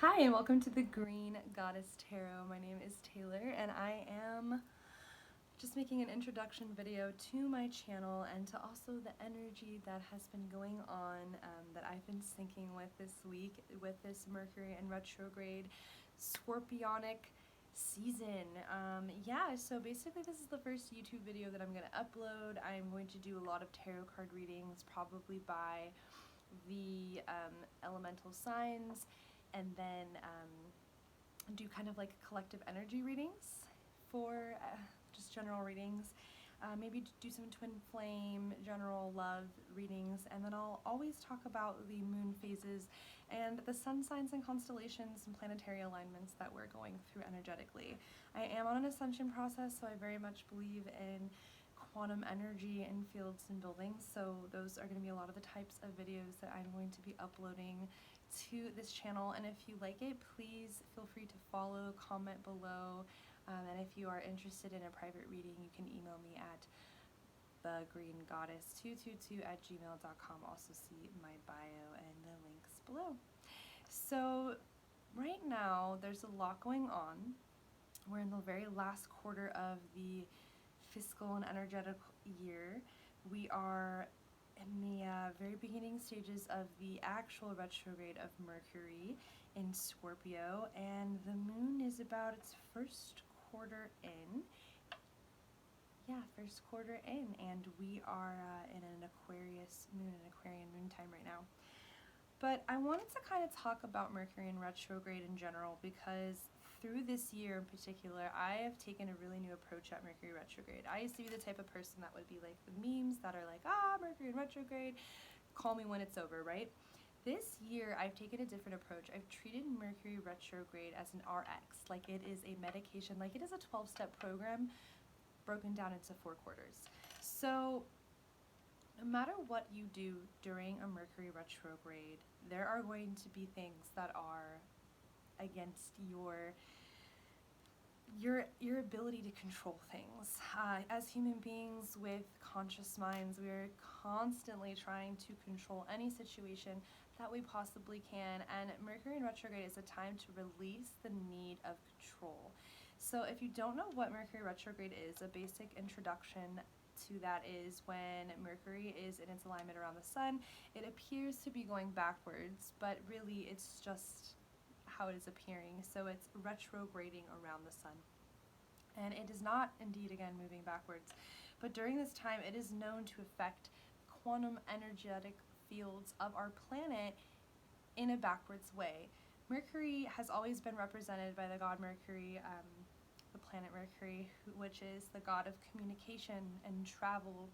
Hi, and welcome to the Green Goddess Tarot. My name is Taylor, and I am just making an introduction video to my channel and to also the energy that has been going on that I've been syncing with this week with this Mercury and retrograde scorpionic season. So basically this is the first YouTube video that I'm going to upload. I'm going to do a lot of tarot card readings, probably by the elemental signs, and then do kind of like collective energy readings for just general readings. Maybe do some twin flame, general love readings, and then I'll always talk about the moon phases and the sun signs and constellations and planetary alignments that we're going through energetically. I am on an ascension process, so I very much believe in quantum energy and fields and buildings, so those are going to be a lot of the types of videos that I'm going to be uploading to this channel. And if you like it, please feel free to follow, comment below, and if you are interested in a private reading, you can email me at thegreengoddess222@gmail.com. Also see my bio and the links below. So right now there's a lot going on. We're in the very last quarter of the fiscal and energetic year. We are in the very beginning stages of the actual retrograde of Mercury in Scorpio, and the moon is about its first quarter in. First quarter in, and we are in an Aquarius moon, an Aquarian moon time right now. But I wanted to kind of talk about Mercury in retrograde in general because through this year in particular, I have taken a really new approach at Mercury retrograde. I used to be the type of person that would be like the memes that are like, Mercury in retrograde, call me when it's over, right? This year, I've taken a different approach. I've treated Mercury retrograde as an RX, like it is a medication, like it is a 12-step program broken down into 4 quarters. So no matter what you do during a Mercury retrograde, there are going to be things that are against your ability to control things. As human beings with conscious minds, we are constantly trying to control any situation that we possibly can, and Mercury in retrograde is a time to release the need of control. So if you don't know what Mercury retrograde is, a basic introduction to that is when Mercury is in its alignment around the sun, it appears to be going backwards, but really it's just how it is appearing. So it's retrograding around the sun. And it is not indeed, again, moving backwards. But during this time, it is known to affect quantum energetic fields of our planet in a backwards way. Mercury has always been represented by the god Mercury, the planet Mercury, which is the god of communication and travel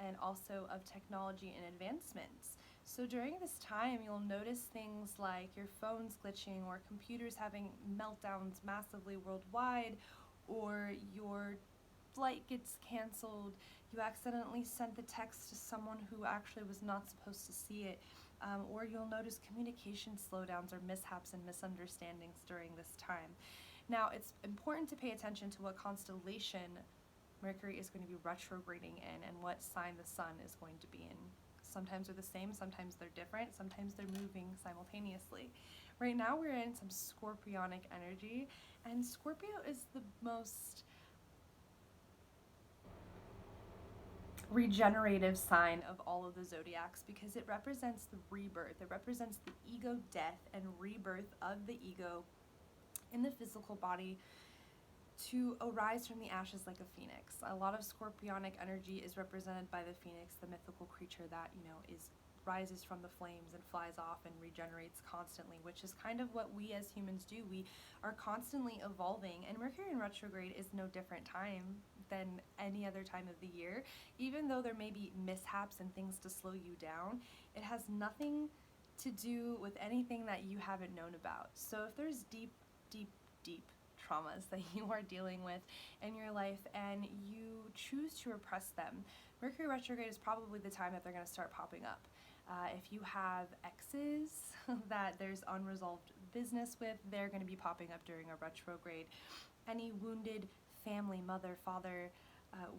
and also of technology and advancements. So during this time, you'll notice things like your phones glitching or computers having meltdowns massively worldwide, or your flight gets canceled, you accidentally sent the text to someone who actually was not supposed to see it, or you'll notice communication slowdowns or mishaps and misunderstandings during this time. Now, it's important to pay attention to what constellation Mercury is going to be retrograding in and what sign the sun is going to be in. Sometimes they're the same, sometimes they're different, sometimes they're moving simultaneously. Right now we're in some scorpionic energy, and Scorpio is the most regenerative sign of all of the zodiacs because it represents the rebirth. It represents the ego death and rebirth of the ego in the physical body to arise from the ashes like a phoenix. A lot of scorpionic energy is represented by the phoenix, the mythical creature that, rises from the flames and flies off and regenerates constantly, which is kind of what we as humans do. We are constantly evolving, and Mercury in retrograde is no different time than any other time of the year. Even though there may be mishaps and things to slow you down, it has nothing to do with anything that you haven't known about. So if there's deep traumas that you are dealing with in your life and you choose to repress them, Mercury retrograde is probably the time that they're going to start popping up. If you have exes that there's unresolved business with, they're going to be popping up during a retrograde. Any wounded family, mother, father,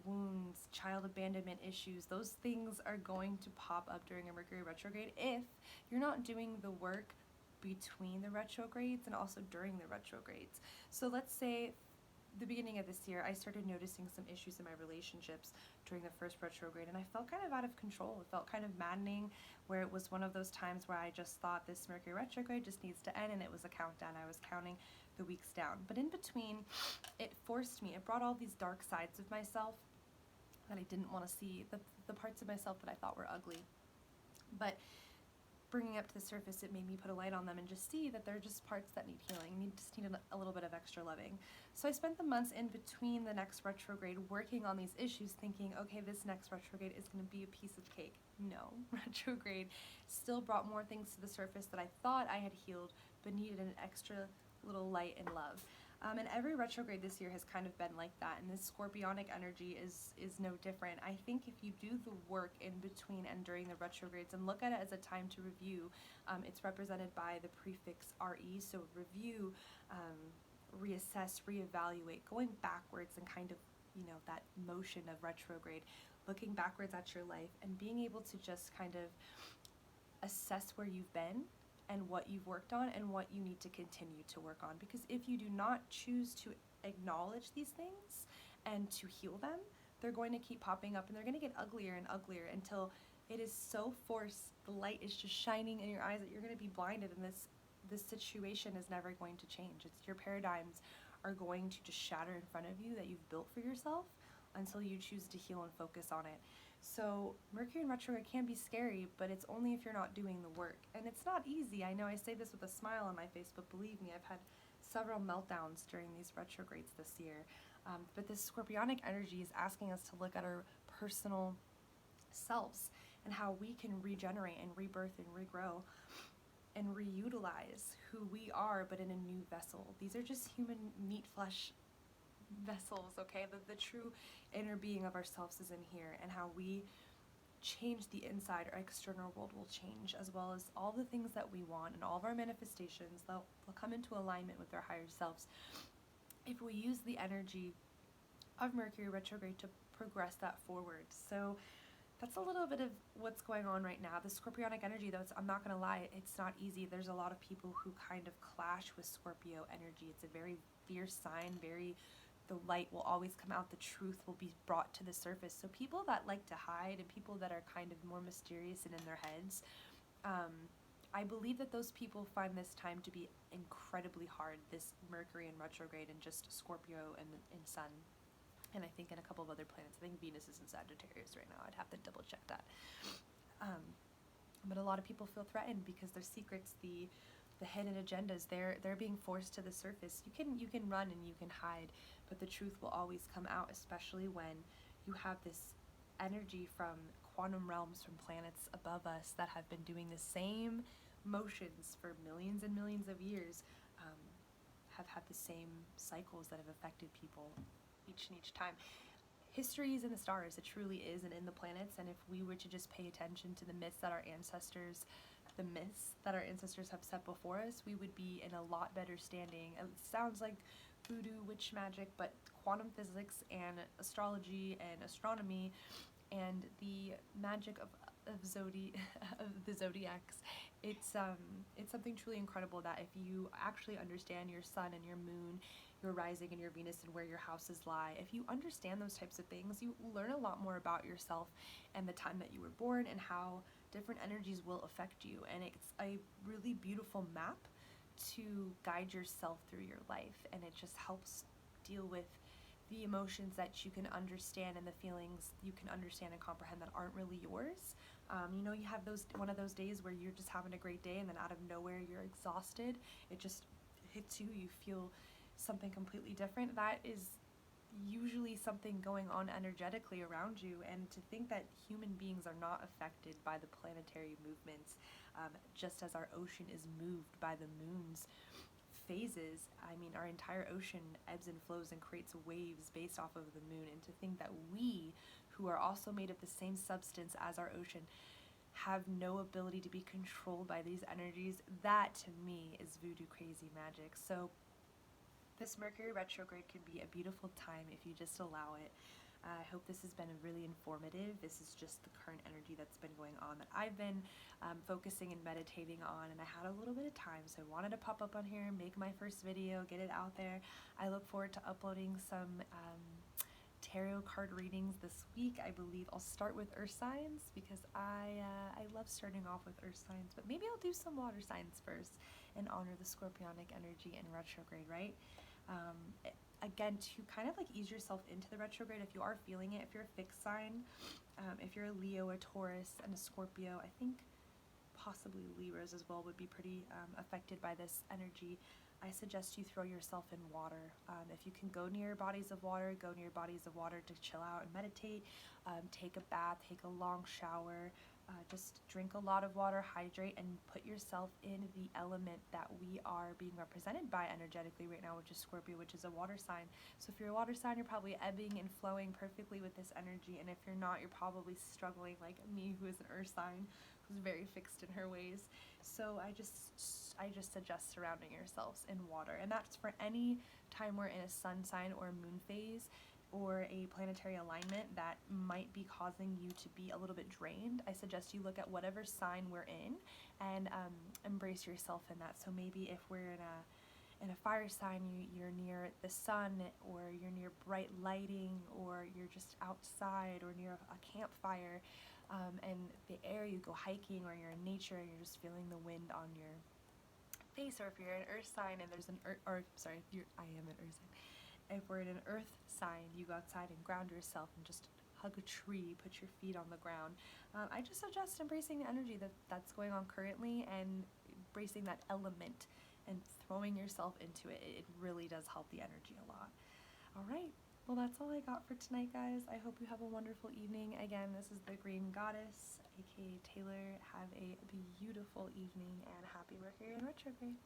wounds, child abandonment issues, those things are going to pop up during a Mercury retrograde if you're not doing the work between the retrogrades and also during the retrogrades. So let's say the beginning of this year, I started noticing some issues in my relationships during the first retrograde, and I felt kind of out of control. It felt kind of maddening, where it was one of those times where I just thought this Mercury retrograde just needs to end, and it was a countdown. I was counting the weeks down. But in between, it forced me, it brought all these dark sides of myself that I didn't want to see, the parts of myself that I thought were ugly. But bringing up to the surface, it made me put a light on them and just see that they're just parts that need healing, just need a little bit of extra loving. So I spent the months in between the next retrograde working on these issues, thinking, okay, this next retrograde is going to be a piece of cake. No, retrograde still brought more things to the surface that I thought I had healed, but needed an extra little light and love. And every retrograde this year has kind of been like that, and this scorpionic energy is no different. I think if you do the work in between and during the retrogrades and look at it as a time to review, it's represented by the prefix RE, so review, reassess, reevaluate, going backwards and kind of, that motion of retrograde, looking backwards at your life and being able to just kind of assess where you've been and what you've worked on and what you need to continue to work on. Because if you do not choose to acknowledge these things and to heal them, they're going to keep popping up and they're going to get uglier and uglier until it is so forced, the light is just shining in your eyes that you're going to be blinded, and this situation is never going to change. It's your paradigms are going to just shatter in front of you that you've built for yourself until you choose to heal and focus on it. So Mercury in retrograde can be scary, but it's only if you're not doing the work. And it's not easy. I know I say this with a smile on my face, but believe me, I've had several meltdowns during these retrogrades this year. But this scorpionic energy is asking us to look at our personal selves and how we can regenerate and rebirth and regrow and reutilize who we are, but in a new vessel. These are just human meat flesh vessels, okay? The true inner being of ourselves is in here, and how we change the inside, our external world will change, as well as all the things that we want and all of our manifestations, they'll come into alignment with our higher selves if we use the energy of Mercury retrograde to progress that forward. So that's a little bit of what's going on right now. The scorpionic energy, though, I'm not going to lie, it's not easy. There's a lot of people who kind of clash with Scorpio energy. It's a very fierce sign, the light will always come out, the truth will be brought to the surface. So people that like to hide and people that are kind of more mysterious and in their heads, I believe that those people find this time to be incredibly hard, this Mercury in retrograde and just Scorpio and Sun. And I think in a couple of other planets. I think Venus is in Sagittarius right now. I'd have to double check that. But a lot of people feel threatened because their secrets, the hidden agendas, they're being forced to the surface. You can run and you can hide, but the truth will always come out, especially when you have this energy from quantum realms, from planets above us that have been doing the same motions for millions and millions of years, have had the same cycles that have affected people each time. History is in the stars, it truly is, and in the planets, and if we were to just pay attention to the myths that our ancestors have set before us, we would be in a lot better standing. It sounds like voodoo, witch magic, but quantum physics and astrology and astronomy and the magic of the zodiacs, it's something truly incredible that if you actually understand your sun and your moon, your rising and your Venus and where your houses lie, if you understand those types of things, you learn a lot more about yourself and the time that you were born and how different energies will affect you. And it's a really beautiful map to guide yourself through your life, and it just helps deal with the emotions that you can understand and the feelings you can understand and comprehend that aren't really yours. You have one of those days where you're just having a great day and then out of nowhere you're exhausted. It just hits you. You feel something completely different. That is usually something going on energetically around you, and to think that human beings are not affected by the planetary movements, just as our ocean is moved by the moon's phases. I mean, our entire ocean ebbs and flows and creates waves based off of the moon, and to think that we, who are also made of the same substance as our ocean, have no ability to be controlled by these energies, that to me is voodoo crazy magic. So this Mercury retrograde can be a beautiful time if you just allow it. I hope this has been really informative. This is just the current energy that's been going on that I've been focusing and meditating on, and I had a little bit of time, so I wanted to pop up on here, make my first video, get it out there. I look forward to uploading some tarot card readings this week. I believe I'll start with earth signs because I love starting off with earth signs, but maybe I'll do some water signs first and honor the scorpionic energy in retrograde, right? Again, to kind of like ease yourself into the retrograde, if you are feeling it, if you're a fixed sign, if you're a Leo, a Taurus, and a Scorpio, I think possibly Libras as well would be pretty affected by this energy. I suggest you throw yourself in water. If you can go near bodies of water, go near bodies of water to chill out and meditate. Take a bath, take a long shower, just drink a lot of water, hydrate, and put yourself in the element that we are being represented by energetically right now, which is Scorpio, which is a water sign. So if you're a water sign, you're probably ebbing and flowing perfectly with this energy, and if you're not, you're probably struggling like me, who is an earth sign, who's very fixed in her ways. So I just suggest surrounding yourselves in water, and that's for any time we're in a sun sign or a moon phase or a planetary alignment that might be causing you to be a little bit drained. I suggest you look at whatever sign we're in and embrace yourself in that. So maybe if we're in a fire sign, you're near the sun, or you're near bright lighting, or you're just outside or near a campfire, and the air, you go hiking, or you're in nature and you're just feeling the wind on your face. Or if you're an earth sign and there's an earth, or sorry, I am an earth sign. If we're in an earth sign, you go outside and ground yourself and just hug a tree, put your feet on the ground. I just suggest embracing the energy that's going on currently and embracing that element and throwing yourself into it. It really does help the energy a lot. All right, well, that's all I got for tonight, guys. I hope you have a wonderful evening. Again, this is the Green Goddess, aka Taylor. Have a beautiful evening and happy Mercury in retrograde.